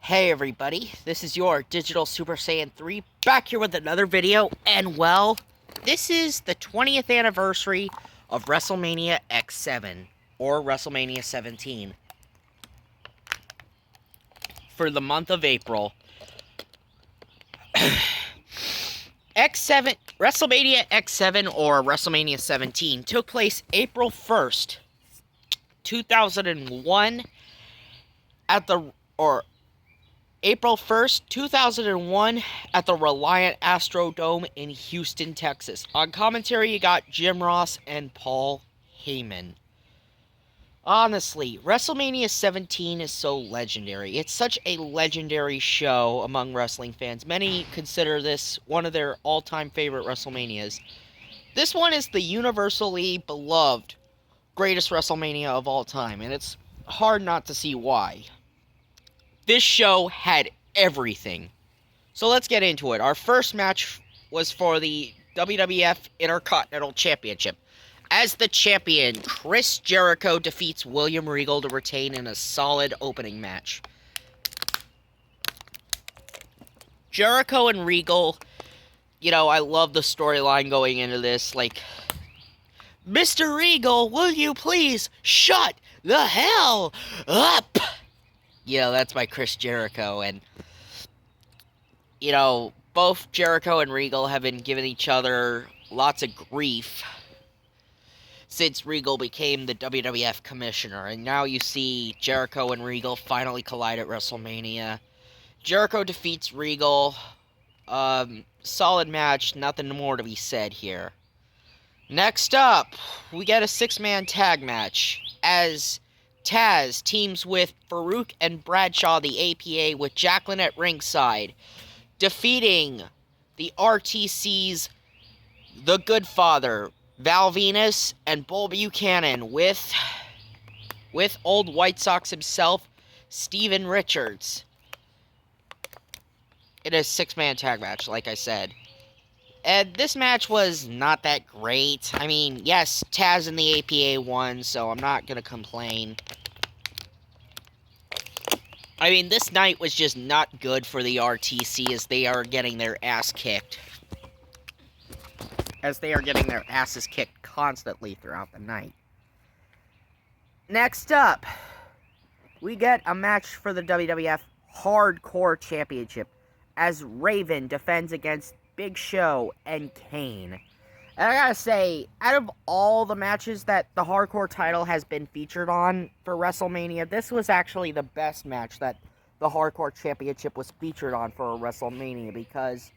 Hey everybody, this is your Digital Super Saiyan 3 back here with another video, and well, this is the 20th anniversary of WrestleMania X7, or WrestleMania 17. For the month of April, WrestleMania X7 or WrestleMania 17 took place April 1st, 2001 at the, or April 1st, 2001 at the Reliant Astrodome in Houston, Texas. On commentary, you got Jim Ross and Paul Heyman. Honestly, WrestleMania 17 is so legendary. It's such a legendary show among wrestling fans. Many consider this one of their all-time favorite WrestleManias. This one is the universally beloved greatest WrestleMania of all time, and it's hard not to see why. This show had everything. So let's get into it. Our first match was for the WWF Intercontinental Championship. As the champion, Chris Jericho defeats William Regal to retain in a solid opening match. Jericho and Regal, I love the storyline going into this. Like, Mr. Regal, will you please shut the hell up? That's my Chris Jericho, and, both Jericho and Regal have been giving each other lots of grief since Regal became the WWF commissioner, and now you see Jericho and Regal finally collide at WrestleMania. Jericho defeats Regal. Solid match, nothing more to be said here. Next up, we get a six-man tag match, as Taz teams with Farouk and Bradshaw, the APA, with Jacqueline at ringside, defeating the RTC's The Good Father, Val Venus, and Bull Buchanan with old White Sox himself, Steven Richards. It is a six-man tag match, like I said. And this match was not that great. I mean, yes, Taz and the APA won, so I'm not going to complain. I mean, this night was just not good for the RTC as they are getting their ass kicked. As they are getting their asses kicked constantly throughout the night. Next up, we get a match for the WWF Hardcore Championship as Raven defends against Big Show and Kane. And I gotta say, out of all the matches that the Hardcore title has been featured on for WrestleMania, this was actually the best match that the Hardcore Championship was featured on for a WrestleMania, because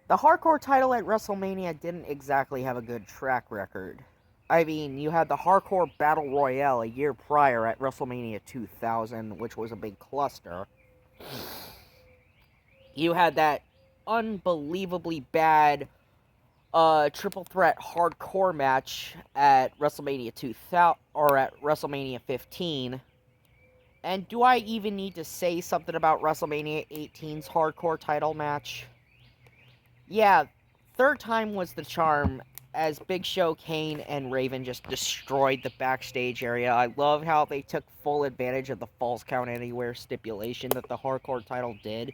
the Hardcore title at WrestleMania didn't exactly have a good track record. I mean, you had the Hardcore Battle Royale a year prior at WrestleMania 2000, which was a big cluster. You had that unbelievably bad triple threat hardcore match at WrestleMania 2000 or at WrestleMania 15. And do I even need to say something about WrestleMania 18's hardcore title match? Yeah, third time was the charm, as Big Show, Kane, and Raven just destroyed the backstage area. I love how they took full advantage of the Falls Count Anywhere stipulation that the hardcore title did.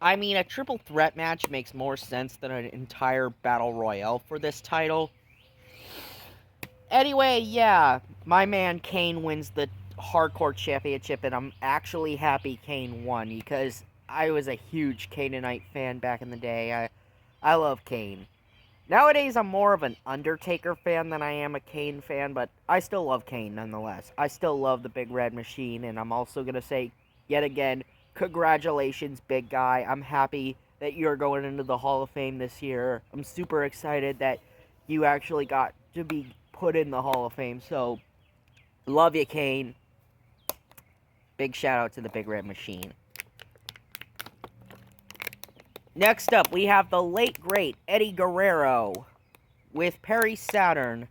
I mean, a triple threat match makes more sense than an entire battle royale for this title. Anyway, yeah, my man Kane wins the Hardcore Championship, and I'm actually happy Kane won, because I was a huge Canaanite fan back in the day. I love Kane. Nowadays, I'm more of an Undertaker fan than I am a Kane fan, but I still love Kane nonetheless. I still love the Big Red Machine, and I'm also going to say, yet again, congratulations, big guy. I'm happy that you're going into the Hall of Fame this year. I'm super excited that you actually got to be put in the Hall of Fame. So, love you, Kane. Big shout out to the Big Red Machine. Next up, we have the late, great Eddie Guerrero with Perry Saturn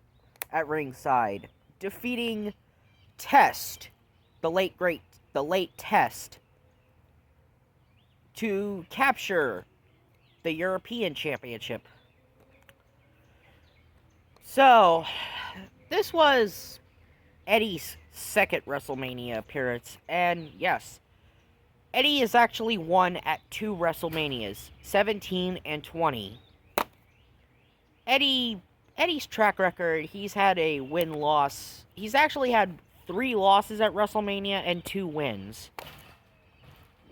at ringside, defeating Test, the late Test, to capture the European Championship. So, this was Eddie's second WrestleMania appearance. And yes, Eddie has actually won at 2 WrestleManias, 17 and 20. Eddie's track record, he's had a win-loss. He's actually had 3 losses at WrestleMania and 2 wins,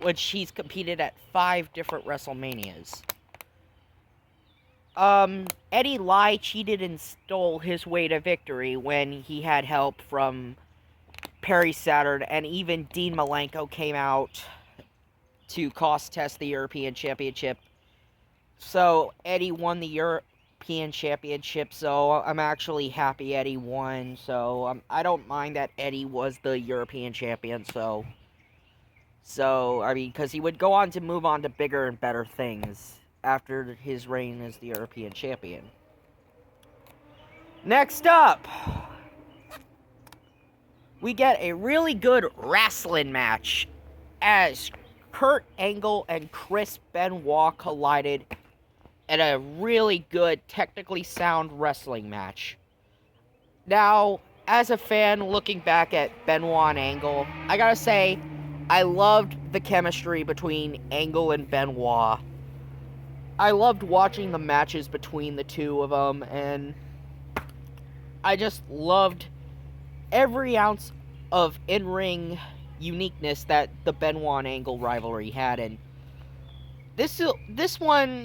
which he's competed at 5 different WrestleManias. Eddie lied, cheated, and stole his way to victory when he had help from Perry Saturn, and even Dean Malenko came out to cost test the European Championship. So Eddie won the European Championship, so I'm actually happy Eddie won. So I don't mind that Eddie was the European champion. So I mean, because he would go on to move on to bigger and better things after his reign as the European champion. Next up, we get a really good wrestling match as Kurt Angle and Chris Benoit collided in a really good, technically sound wrestling match. Now, as a fan looking back at Benoit and Angle, I gotta say, I loved the chemistry between Angle and Benoit. I loved watching the matches between the two of them, and I just loved every ounce of in-ring uniqueness that the Benoit and Angle rivalry had. And this one,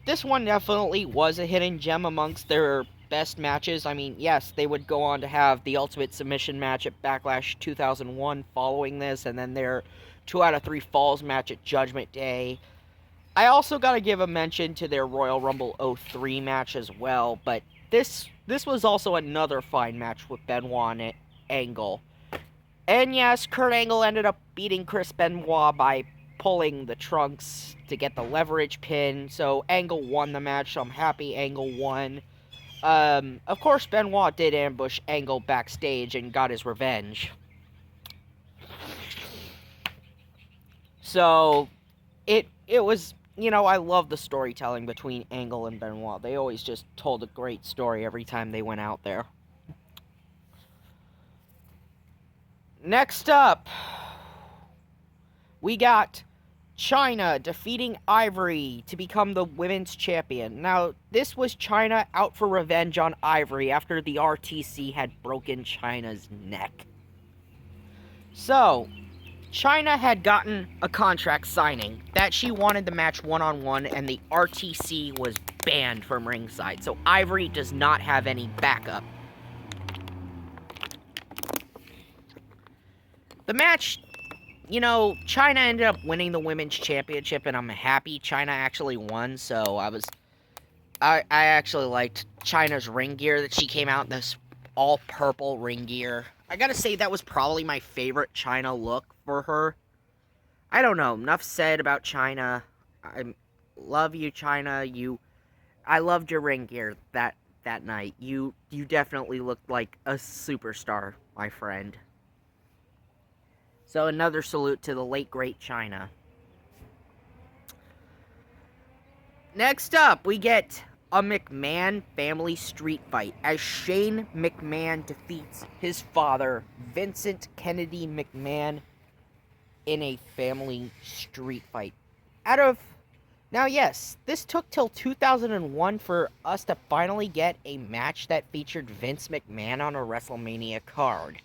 this one definitely was a hidden gem amongst their best matches. I mean, yes, they would go on to have the Ultimate Submission match at Backlash 2001 following this, and then their 2 out of 3 Falls match at Judgment Day. I also got to give a mention to their Royal Rumble 03 match as well, but this was also another fine match with Benoit and Angle. And yes, Kurt Angle ended up beating Chris Benoit by pulling the trunks to get the leverage pin, so Angle won the match, so I'm happy Angle won. Of course, Benoit did ambush Angle backstage and got his revenge. So, it was, I love the storytelling between Angle and Benoit. They always just told a great story every time they went out there. Next up, we got Chyna defeating Ivory to become the women's champion. Now, this was Chyna out for revenge on Ivory after the RTC had broken Chyna's neck. So, Chyna had gotten a contract signing that she wanted the match one-on-one, and the RTC was banned from ringside. So, Ivory does not have any backup. The match, Chyna ended up winning the women's championship, and I'm happy Chyna actually won. So I actually liked Chyna's ring gear that she came out in, this all purple ring gear. I gotta say that was probably my favorite Chyna look for her. I don't know, enough said about Chyna. I love you, Chyna. I loved your ring gear that night. You definitely looked like a superstar, my friend. So another salute to the late, great Chyna. Next up, we get a McMahon family street fight as Shane McMahon defeats his father, Vincent Kennedy McMahon, in a family street fight. Now, yes, this took till 2001 for us to finally get a match that featured Vince McMahon on a WrestleMania card.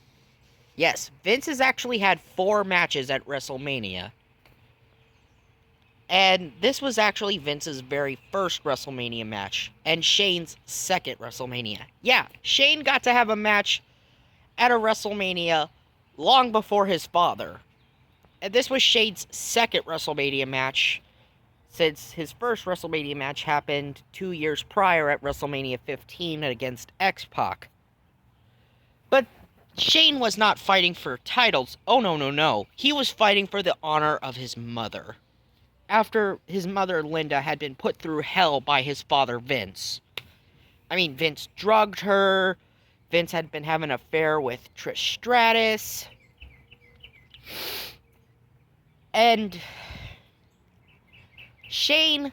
Yes, Vince has actually had 4 matches at WrestleMania. And this was actually Vince's very first WrestleMania match, and Shane's second WrestleMania. Yeah, Shane got to have a match at a WrestleMania long before his father. And this was Shane's second WrestleMania match, since his first WrestleMania match happened 2 years prior at WrestleMania 15 against X-Pac. But Shane was not fighting for titles. Oh, no. He was fighting for the honor of his mother, after his mother, Linda, had been put through hell by his father, Vince. I mean, Vince drugged her. Vince had been having an affair with Trish Stratus. And Shane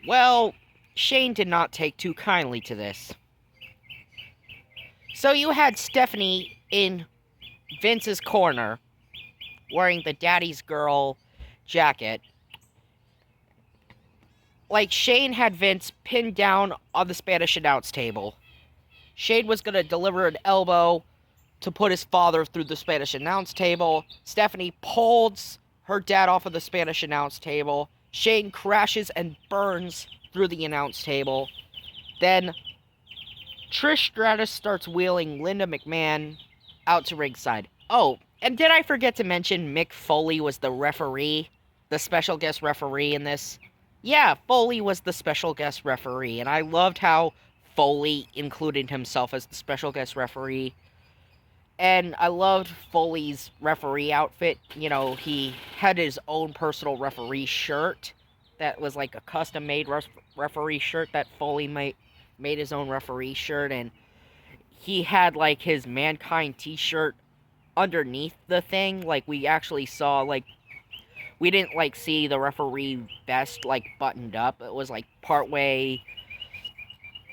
did not take too kindly to this. So you had Stephanie in Vince's corner, wearing the daddy's girl jacket. Like, Shane had Vince pinned down on the Spanish announce table. Shane was going to deliver an elbow to put his father through the Spanish announce table. Stephanie pulls her dad off of the Spanish announce table. Shane crashes and burns through the announce table. Then Trish Stratus starts wheeling Linda McMahon out to ringside. Oh, and did I forget to mention Mick Foley was the referee? The special guest referee in this? Yeah, Foley was the special guest referee, and I loved how Foley included himself as the special guest referee. And I loved Foley's referee outfit. You know, he had his own personal referee shirt that was like a custom-made referee shirt that Foley made his own referee shirt, and he had like his Mankind t-shirt underneath the thing. Like, we actually saw, like, we didn't like see the referee vest like buttoned up. It was like partway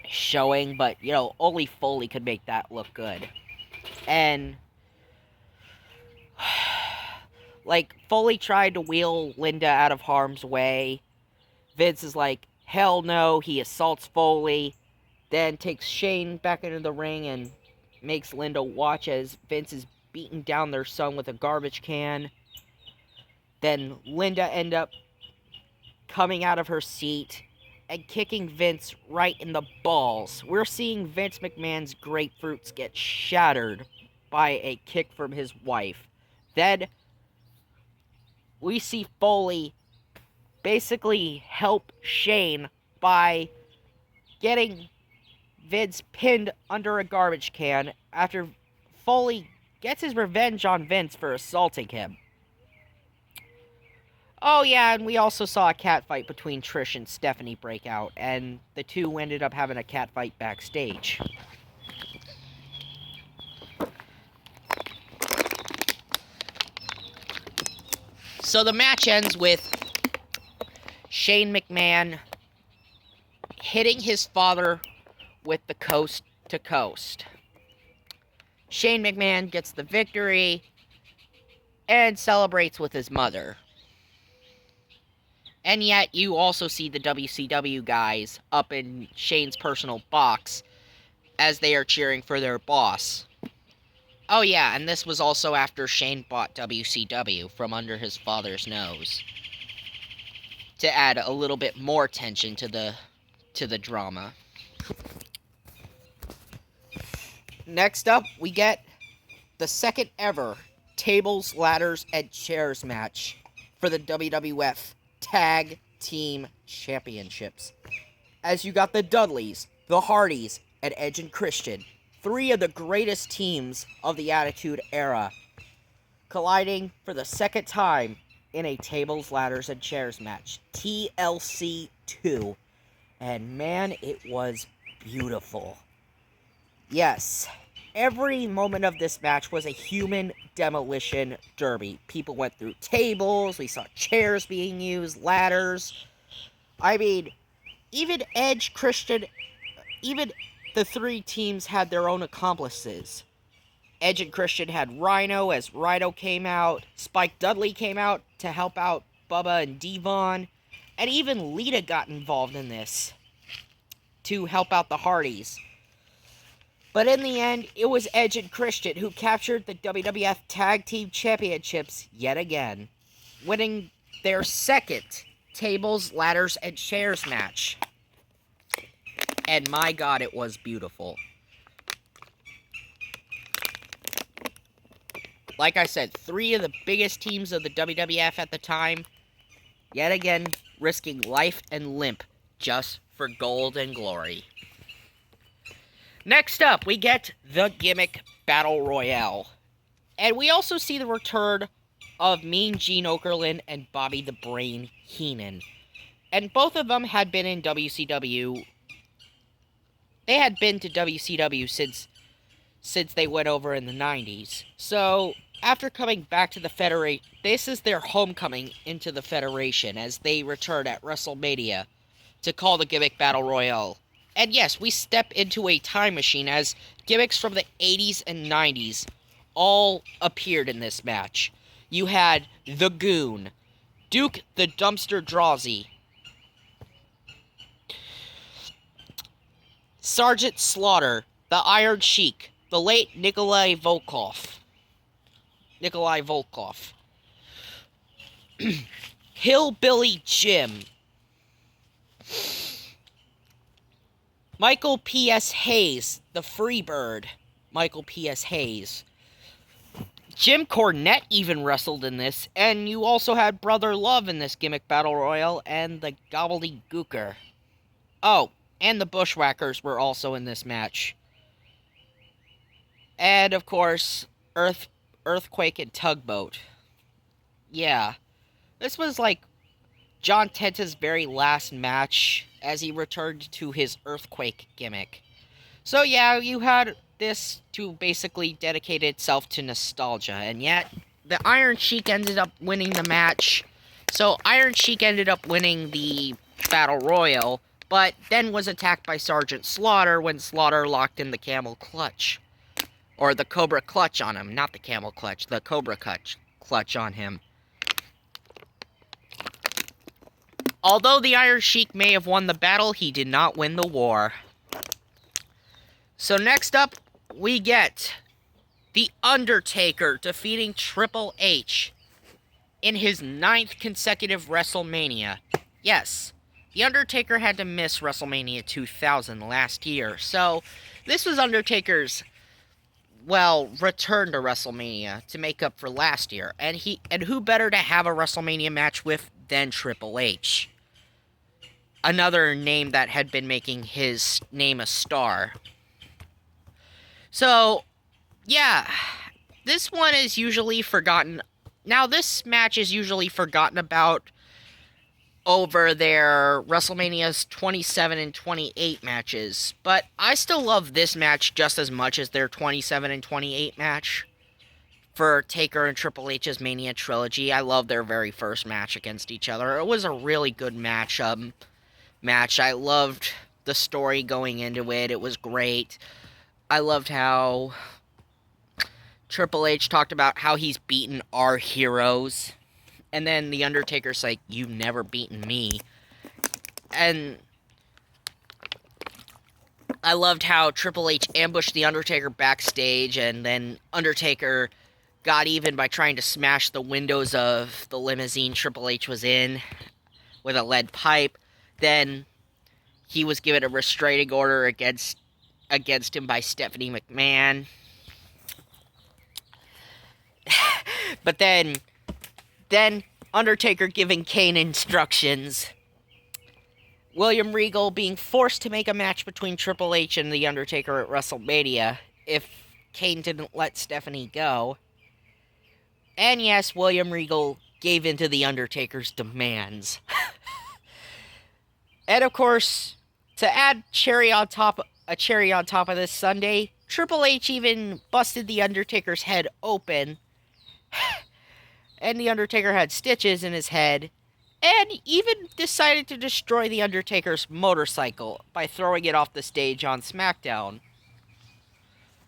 showing, but you know, only Foley could make that look good. And like, Foley tried to wheel Linda out of harm's way. Vince is like, hell no. He assaults Foley, then takes Shane back into the ring and makes Linda watch as Vince is beating down their son with a garbage can. Then Linda ends up coming out of her seat and kicking Vince right in the balls. We're seeing Vince McMahon's grapefruits get shattered by a kick from his wife. Then we see Foley basically help Shane by getting Vince pinned under a garbage can after Foley gets his revenge on Vince for assaulting him. Oh yeah, and we also saw a catfight between Trish and Stephanie break out, and the two ended up having a catfight backstage. So the match ends with Shane McMahon hitting his father with the coast to coast. Shane McMahon gets the victory and celebrates with his mother. And yet, you also see the WCW guys up in Shane's personal box as they are cheering for their boss. Oh yeah, and this was also after Shane bought WCW from under his father's nose, to add a little bit more tension to the drama. Next up, we get the second ever Tables, Ladders, and Chairs match for the WWF Tag Team Championships. As you got the Dudleys, the Hardys, and Edge and Christian, three of the greatest teams of the Attitude Era, colliding for the second time in a Tables, Ladders, and Chairs match. TLC 2. And man, it was beautiful. Yes, every moment of this match was a human demolition derby. People went through tables, we saw chairs being used, ladders. I mean, even Edge, Christian, even the three teams had their own accomplices. Edge and Christian had Rhino as Rhino came out. Spike Dudley came out to help out Bubba and Devon. And even Lita got involved in this to help out the Hardys. But in the end, it was Edge and Christian who captured the WWF Tag Team Championships yet again, winning their second Tables, Ladders, and Chairs match. And my God, it was beautiful. Like I said, three of the biggest teams of the WWF at the time, yet again, risking life and limb just for gold and glory. Next up, we get the Gimmick Battle Royale. And we also see the return of Mean Gene Okerlund and Bobby the Brain Heenan. And both of them had been in WCW. They had been to WCW since they went over in the 90s. So, after coming back to the Federation, this is their homecoming into the Federation as they return at WrestleMania to call the Gimmick Battle Royale. And yes, we step into a time machine as gimmicks from the 80s and 90s all appeared in this match. You had The Goon, Duke the Dumpster Drawsy, Sergeant Slaughter, the Iron Sheik, the late Nikolai Volkov, Hillbilly Jim, Michael P.S. Hayes, the Freebird, Michael P.S. Hayes. Jim Cornette even wrestled in this, and you also had Brother Love in this gimmick battle royal, and the Gobbledygooker. Oh, and the Bushwhackers were also in this match. And, of course, Earthquake and Tugboat. Yeah. This was like John Tenta's very last match as he returned to his Earthquake gimmick. So yeah, you had this to basically dedicate itself to nostalgia, and yet the Iron Sheik ended up winning the match. So Iron Sheik ended up winning the Battle Royal, but then was attacked by Sergeant Slaughter when Slaughter locked in the Camel Clutch. Or the Cobra Clutch on him, not the Camel Clutch, the Cobra Clutch on him. Although the Iron Sheik may have won the battle, he did not win the war. So next up, we get The Undertaker defeating Triple H in his 9th consecutive WrestleMania. Yes, The Undertaker had to miss WrestleMania 2000 last year, so this was Undertaker's, return to WrestleMania to make up for last year. And who better to have a WrestleMania match with than Triple H? Another name that had been making his name a star. So, yeah, this one is usually forgotten. Now, this match is usually forgotten about over their WrestleManias 27 and 28 matches, but I still love this match just as much as their 27 and 28 match for Taker and Triple H's Mania Trilogy. I love their very first match against each other. It was a really good match. I loved the story going into it. It was great. I loved how Triple H talked about how he's beaten our heroes. And then The Undertaker's like, "You've never beaten me." And I loved how Triple H ambushed The Undertaker backstage, and then Undertaker got even by trying to smash the windows of the limousine Triple H was in with a lead pipe. Then he was given a restraining order against him by Stephanie McMahon. But then Undertaker giving Kane instructions. William Regal being forced to make a match between Triple H and The Undertaker at WrestleMania if Kane didn't let Stephanie go. And yes, William Regal gave in to The Undertaker's demands. And of course, to add a cherry on top of this Sunday, Triple H even busted The Undertaker's head open. And The Undertaker had stitches in his head, and even decided to destroy The Undertaker's motorcycle by throwing it off the stage on SmackDown.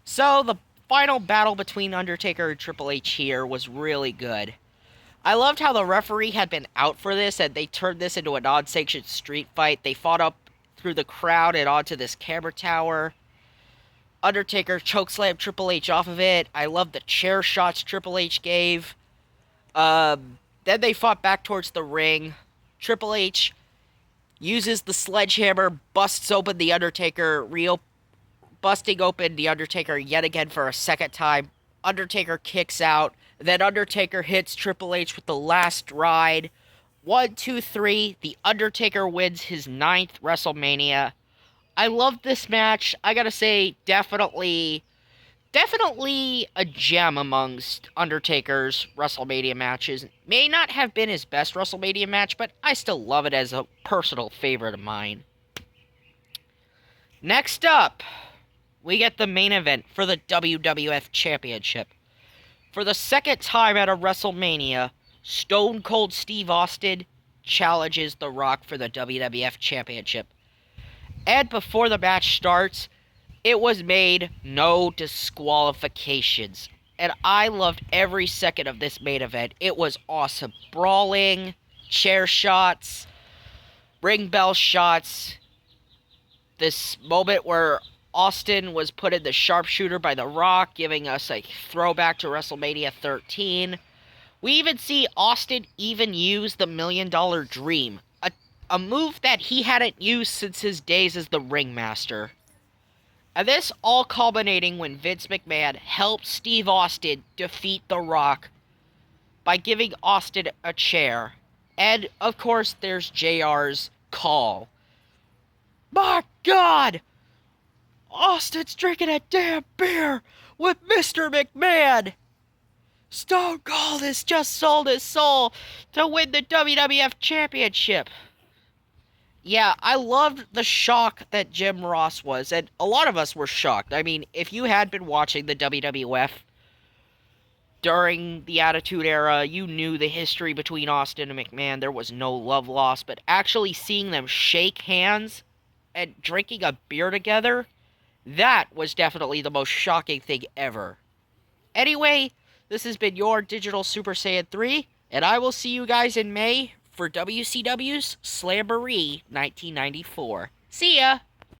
So, the final battle between Undertaker and Triple H here was really good. I loved how the referee had been out for this, and they turned this into a non-sanctioned street fight. They fought up through the crowd and onto this camera tower. Undertaker chokeslammed Triple H off of it. I loved the chair shots Triple H gave. Then they fought back towards the ring. Triple H uses the sledgehammer, busts open The Undertaker, busting open The Undertaker yet again for a second time. Undertaker kicks out. Then Undertaker hits Triple H with the last ride. 1, 2, 3. The Undertaker wins his 9th WrestleMania. I love this match. I gotta say, definitely a gem amongst Undertaker's WrestleMania matches. May not have been his best WrestleMania match, but I still love it as a personal favorite of mine. Next up, we get the main event for the WWF Championship. For the second time at a WrestleMania, Stone Cold Steve Austin challenges The Rock for the WWF Championship. And before the match starts, it was made no disqualifications. and I loved every second of this main event. It was awesome. Brawling, chair shots, ring bell shots. This moment where Austin was put in the sharpshooter by The Rock, giving us a throwback to WrestleMania 13. We even see Austin even use the $1 Million Dream, a move that he hadn't used since his days as the ringmaster. And this all culminating when Vince McMahon helped Steve Austin defeat The Rock by giving Austin a chair. And, of course, there's JR's call. My God! Austin's drinking a damn beer with Mr. McMahon! Stone Cold has just sold his soul to win the WWF Championship. Yeah, I loved the shock that Jim Ross was, and a lot of us were shocked. I mean, if you had been watching the WWF during the Attitude Era, you knew the history between Austin and McMahon. There was no love lost, but actually seeing them shake hands and drinking a beer together, that was definitely the most shocking thing ever. Anyway, this has been your Digital Super Saiyan 3, and I will see you guys in May for WCW's Slamboree 1994. See ya!